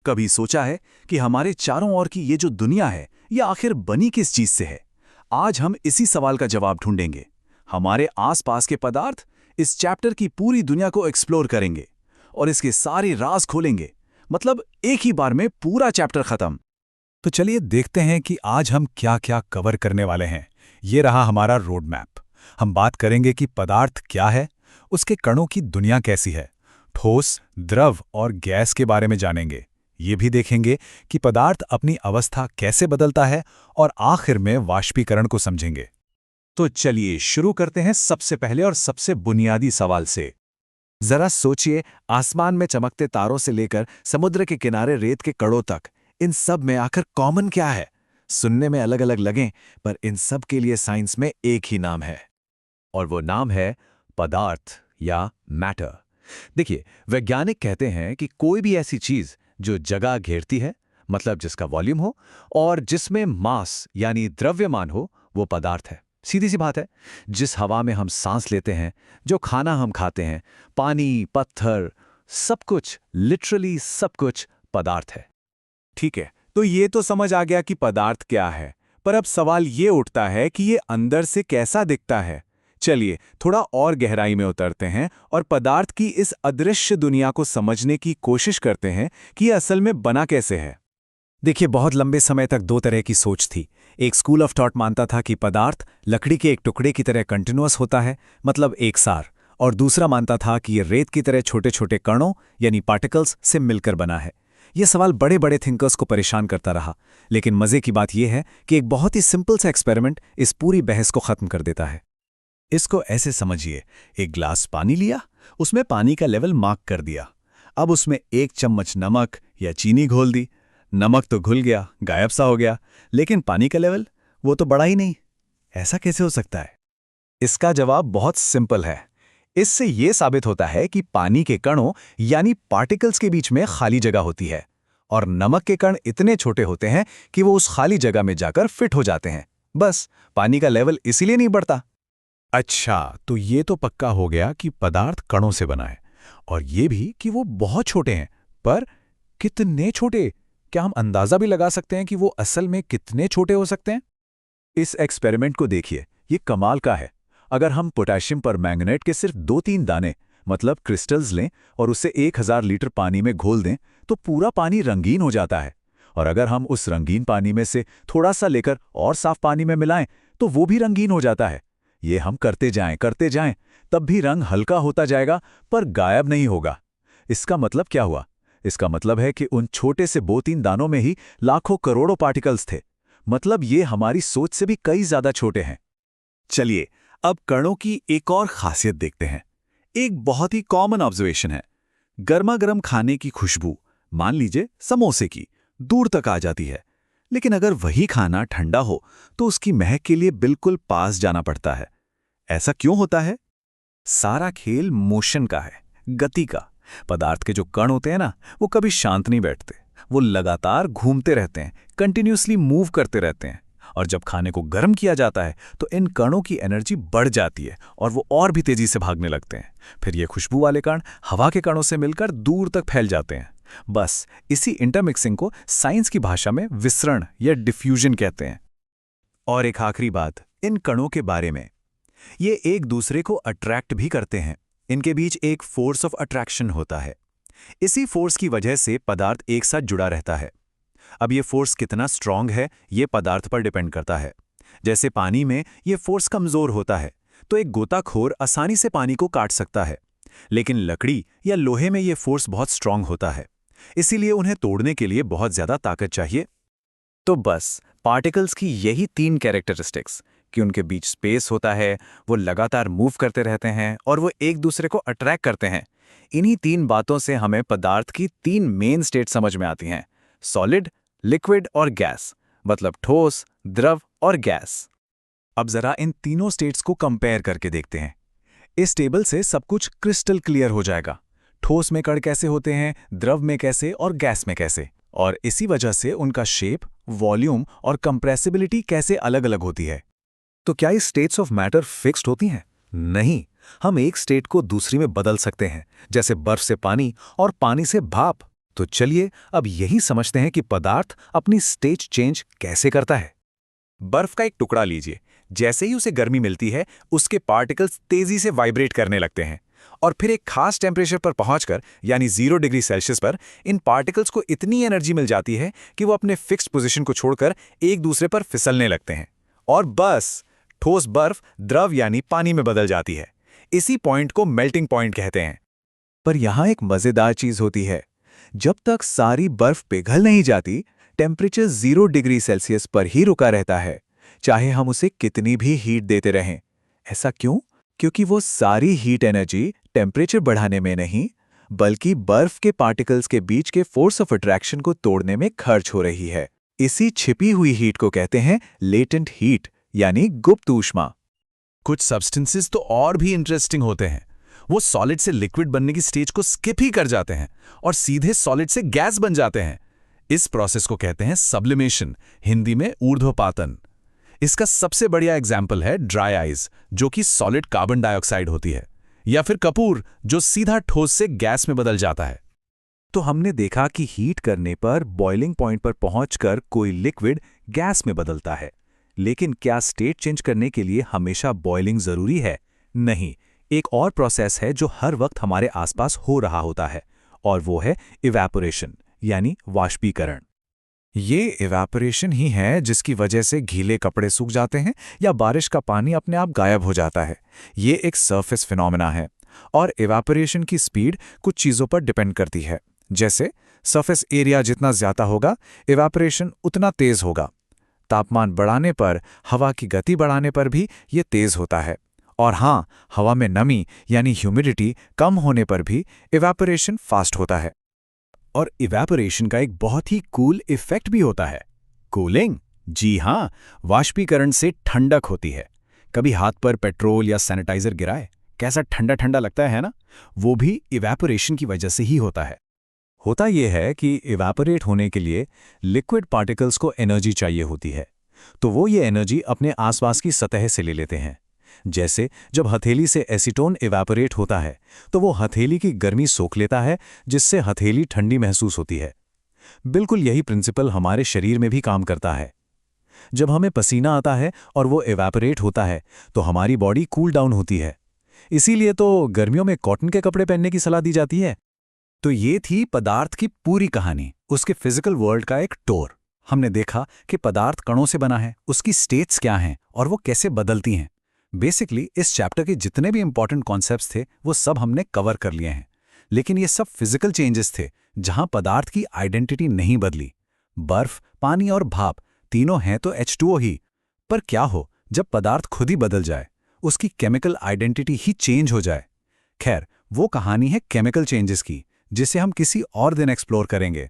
कभी सोचा है कि हमारे चारों ओर की ये जो दुनिया है ये आखिर बनी किस चीज से है? आज हम इसी सवाल का जवाब ढूंढेंगे। हमारे आसपास के पदार्थ इस चैप्टर की पूरी दुनिया को एक्सप्लोर करेंगे और इसके सारे राज खोलेंगे। मतलब एक ही बार में पूरा चैप्टर खत्म। तो चलिए देखते हैं कि आज हम क्या क्या कवर करने वाले हैं। ये रहा हमारा रोड मैप। हम बात करेंगे कि पदार्थ क्या है, उसके कणों की दुनिया कैसी है, ठोस, द्रव और गैस के बारे में जानेंगे। ये भी देखेंगे कि पदार्थ अपनी अवस्था कैसे बदलता है और आखिर में वाष्पीकरण को समझेंगे। तो चलिए शुरू करते हैं सबसे पहले और सबसे बुनियादी सवाल से। जरा सोचिए, आसमान में चमकते तारों से लेकर समुद्र के किनारे रेत के कणों तक, इन सब में आखिर कॉमन क्या है? सुनने में अलग अलग लगें, पर इन सब के लिए साइंस में एक ही नाम है, और वो नाम है पदार्थ या मैटर। देखिए, वैज्ञानिक कहते हैं कि कोई भी ऐसी चीज जो जगह घेरती है, मतलब जिसका वॉल्यूम हो और जिसमें मास यानी द्रव्यमान हो, वो पदार्थ है। सीधी सी बात है। जिस हवा में हम सांस लेते हैं, जो खाना हम खाते हैं, पानी, पत्थर, सब कुछ, लिटरली सब कुछ पदार्थ है। ठीक है, तो ये तो समझ आ गया कि पदार्थ क्या है, पर अब सवाल ये उठता है कि ये अंदर से कैसा दिखता है। चलिए थोड़ा और गहराई में उतरते हैं और पदार्थ की इस अदृश्य दुनिया को समझने की कोशिश करते हैं कि ये असल में बना कैसे है। देखिए, बहुत लंबे समय तक दो तरह की सोच थी। एक स्कूल ऑफ थॉट मानता था कि पदार्थ लकड़ी के एक टुकड़े की तरह कंटिन्यूअस होता है, मतलब एकसार, और दूसरा मानता था कि ये रेत की तरह छोटे छोटे कणों यानी पार्टिकल्स से मिलकर बना है। यह सवाल बड़े बड़े थिंकर्स को परेशान करता रहा, लेकिन मजे की बात यह है कि एक बहुत ही सिंपल सा एक्सपेरिमेंट इस पूरी बहस को खत्म कर देता है। इसको ऐसे समझिए, एक ग्लास पानी लिया, उसमें पानी का लेवल मार्क कर दिया। अब उसमें 1 चम्मच नमक या चीनी घोल दी। नमक तो घुल गया, गायब सा हो गया, लेकिन पानी का लेवल वो तो बढ़ा ही नहीं। ऐसा कैसे हो सकता है? इसका जवाब बहुत सिंपल है। इससे यह साबित होता है कि पानी के कणों यानी पार्टिकल्स के बीच में खाली जगह होती है, और नमक के कण इतने छोटे होते हैं कि वो उस खाली जगह में जाकर फिट हो जाते हैं। बस पानी का लेवल इसीलिए नहीं बढ़ता। अच्छा, तो ये तो पक्का हो गया कि पदार्थ कणों से बना है, और ये भी कि वो बहुत छोटे हैं। पर कितने छोटे? क्या हम अंदाजा भी लगा सकते हैं कि वो असल में कितने छोटे हो सकते हैं? इस एक्सपेरिमेंट को देखिए, ये कमाल का है। अगर हम पोटेशियम परमैंगनेट के सिर्फ 2-3 दाने, मतलब क्रिस्टल्स लें और उसे 1000 लीटर पानी में घोल दें, तो पूरा पानी रंगीन हो जाता है। और अगर हम उस रंगीन पानी में से थोड़ा सा लेकर और साफ पानी में मिलाएं, तो वो भी रंगीन हो जाता है। ये हम करते जाएं, तब भी रंग हल्का होता जाएगा, पर गायब नहीं होगा। इसका मतलब क्या हुआ? इसका मतलब है कि उन छोटे से 2-3 दानों में ही लाखों करोड़ों पार्टिकल्स थे। मतलब ये हमारी सोच से भी कई ज्यादा छोटे हैं। चलिए अब कणों की एक और खासियत देखते हैं। एक बहुत ही कॉमन ऑब्जर्वेशन है, गर्मा गर्म खाने की खुशबू, मान लीजिए समोसे की, दूर तक आ जाती है। लेकिन अगर वही खाना ठंडा हो तो उसकी महक के लिए बिल्कुल पास जाना पड़ता है। ऐसा क्यों होता है? सारा खेल मोशन का है, गति का। पदार्थ के जो कण होते हैं ना, वो कभी शांत नहीं बैठते। वो लगातार घूमते रहते हैं, कंटिन्यूअसली मूव करते रहते हैं। और जब खाने को गर्म किया जाता है तो इन कणों की एनर्जी बढ़ जाती है और वो और भी तेजी से भागने लगते हैं। फिर ये खुशबू वाले कण हवा के कणों से मिलकर दूर तक फैल जाते हैं। बस इसी इंटरमिक्सिंग को साइंस की भाषा में विसरण या डिफ्यूजन कहते हैं। और एक आखिरी बात इन कणों के बारे में, ये एक दूसरे को अट्रैक्ट भी करते हैं। इनके बीच एक फोर्स ऑफ अट्रैक्शन होता है। इसी फोर्स की वजह से पदार्थ एक साथ जुड़ा रहता है। अब ये फोर्स कितना स्ट्रांग है, ये पदार्थ पर डिपेंड करता है। जैसे पानी में ये फोर्स कमजोर होता है, तो एक गोताखोर आसानी से पानी को काट सकता है। लेकिन लकड़ी या लोहे में ये फोर्स बहुत स्ट्रांग होता है, इसीलिए उन्हें तोड़ने के लिए बहुत ज्यादा ताकत चाहिए। तो बस पार्टिकल्स की यही 3 कैरेक्टरिस्टिक्स, कि उनके बीच स्पेस होता है, वो लगातार मूव करते रहते हैं और वो एक दूसरे को अट्रैक्ट करते हैं। इन्हीं 3 बातों से हमें पदार्थ की 3 मेन स्टेट समझ में आती हैं: सॉलिड, लिक्विड और गैस, मतलब ठोस, द्रव और गैस। अब जरा इन तीनों स्टेट्स को कंपेयर करके देखते हैं। इस टेबल से सब कुछ क्रिस्टल क्लियर हो जाएगा। ठोस में कण कैसे होते हैं, द्रव में कैसे और गैस में कैसे, और इसी वजह से उनका शेप, वॉल्यूम और कंप्रेसिबिलिटी कैसे अलग अलग होती है। तो क्या ये स्टेट्स ऑफ मैटर फिक्स्ड होती हैं? नहीं, हम एक स्टेट को दूसरी में बदल सकते हैं, जैसे बर्फ से पानी और पानी से भाप। तो चलिए अब यही समझते हैं कि पदार्थ अपनी स्टेट चेंज कैसे करता है। बर्फ का एक टुकड़ा लीजिए। जैसे ही उसे गर्मी मिलती है, उसके पार्टिकल्स तेजी से वाइब्रेट करने लगते हैं और फिर एक खास टेम्परेचर पर पहुंचकर यानी 0 डिग्री सेल्सियस पर इन पार्टिकल्स को इतनी एनर्जी मिल जाती है कि वो अपने फिक्स्ड पोजीशन को छोड़कर एक दूसरे पर फिसलने लगते हैं और बस ठोस बर्फ द्रव यानी पानी में बदल जाती है। इसी पॉइंट को मेल्टिंग पॉइंट कहते हैं। पर यहाँ एक मजेदार चीज होती है। जब तक सारी बर्फ पिघल नहीं जाती, टेम्परेचर 0 डिग्री सेल्सियस पर ही रुका रहता है, चाहे हम उसे कितनी भी हीट देते रहें। ऐसा क्यों? क्योंकि वो सारी हीट एनर्जी टेम्परेचर बढ़ाने में नहीं, बल्कि बर्फ के पार्टिकल्स के बीच के फोर्स ऑफ अट्रैक्शन को तोड़ने में खर्च हो रही है। इसी छिपी हुई हीट को कहते हैं लेटेंट हीट, यानी गुप्त ऊष्मा। कुछ सब्सटेंसेस तो और भी इंटरेस्टिंग होते हैं। वो सॉलिड से लिक्विड बनने की स्टेज को स्किप ही कर जाते हैं और सीधे सॉलिड से गैस बन जाते हैं। इस प्रोसेस को कहते हैं सब्लिमेशन, हिंदी में ऊर्ध्वपातन। इसका सबसे बढ़िया एग्जाम्पल है ड्राई आइस, जो कि सॉलिड कार्बन डाइऑक्साइड होती है, या फिर कपूर, जो सीधा ठोस से गैस में बदल जाता है। तो हमने देखा कि हीट करने पर बॉइलिंग पॉइंट पर पहुंचकर कोई लिक्विड गैस में बदलता है। लेकिन क्या स्टेट चेंज करने के लिए हमेशा बॉइलिंग जरूरी है? नहीं, एक और प्रोसेस है जो हर वक्त हमारे आसपास हो रहा होता है, और वो है इवैपोरेशन, यानी वाष्पीकरण। ये इवैपोरेशन ही है जिसकी वजह से गीले कपड़े सूख जाते हैं या बारिश का पानी अपने आप गायब हो जाता है। ये एक सरफेस फिनोमेना है, और इवैपोरेशन की स्पीड कुछ चीज़ों पर डिपेंड करती है। जैसे सरफेस एरिया जितना ज़्यादा होगा, इवैपोरेशन उतना तेज़ होगा। तापमान बढ़ाने पर, हवा की गति बढ़ाने पर भी ये तेज़ होता है। और हाँ, हवा में नमी यानी ह्यूमिडिटी कम होने पर भी इवैपोरेशन फास्ट होता है। और इवैपोरेशन का एक बहुत ही कूल इफेक्ट भी होता है, कूलिंग। जी हाँ, वाष्पीकरण से ठंडक होती है। कभी हाथ पर पेट्रोल या सैनिटाइजर गिराए, कैसा ठंडा ठंडा लगता है ना? वो भी इवैपोरेशन की वजह से ही होता है। होता यह है कि इवैपोरेट होने के लिए लिक्विड पार्टिकल्स को एनर्जी चाहिए होती है, तो वो ये एनर्जी अपने आसपास की सतह से ले लेते हैं। जैसे जब हथेली से एसीटोन इवैपोरेट होता है, तो वो हथेली की गर्मी सोख लेता है, जिससे हथेली ठंडी महसूस होती है। बिल्कुल यही प्रिंसिपल हमारे शरीर में भी काम करता है। जब हमें पसीना आता है और वो इवैपोरेट होता है, तो हमारी बॉडी कूल डाउन होती है। इसीलिए तो गर्मियों में कॉटन के कपड़े पहनने की सलाह दी जाती है। तो ये थी पदार्थ की पूरी कहानी, उसके फिजिकल वर्ल्ड का एक टूर। हमने देखा कि पदार्थ कणों से बना है, उसकी स्टेट्स क्या हैं और वो कैसे बदलती हैं। बेसिकली इस चैप्टर के जितने भी इंपॉर्टेंट कॉन्सेप्ट्स थे वो सब हमने कवर कर लिए हैं। लेकिन ये सब फिजिकल चेंजेस थे, जहां पदार्थ की आइडेंटिटी नहीं बदली। बर्फ, पानी और भाप तीनों हैं तो H2O ही। पर क्या हो जब पदार्थ खुद ही बदल जाए, उसकी केमिकल आइडेंटिटी ही चेंज हो जाए? खैर, वो कहानी है केमिकल चेंजेस की, जिसे हम किसी और दिन एक्सप्लोर करेंगे।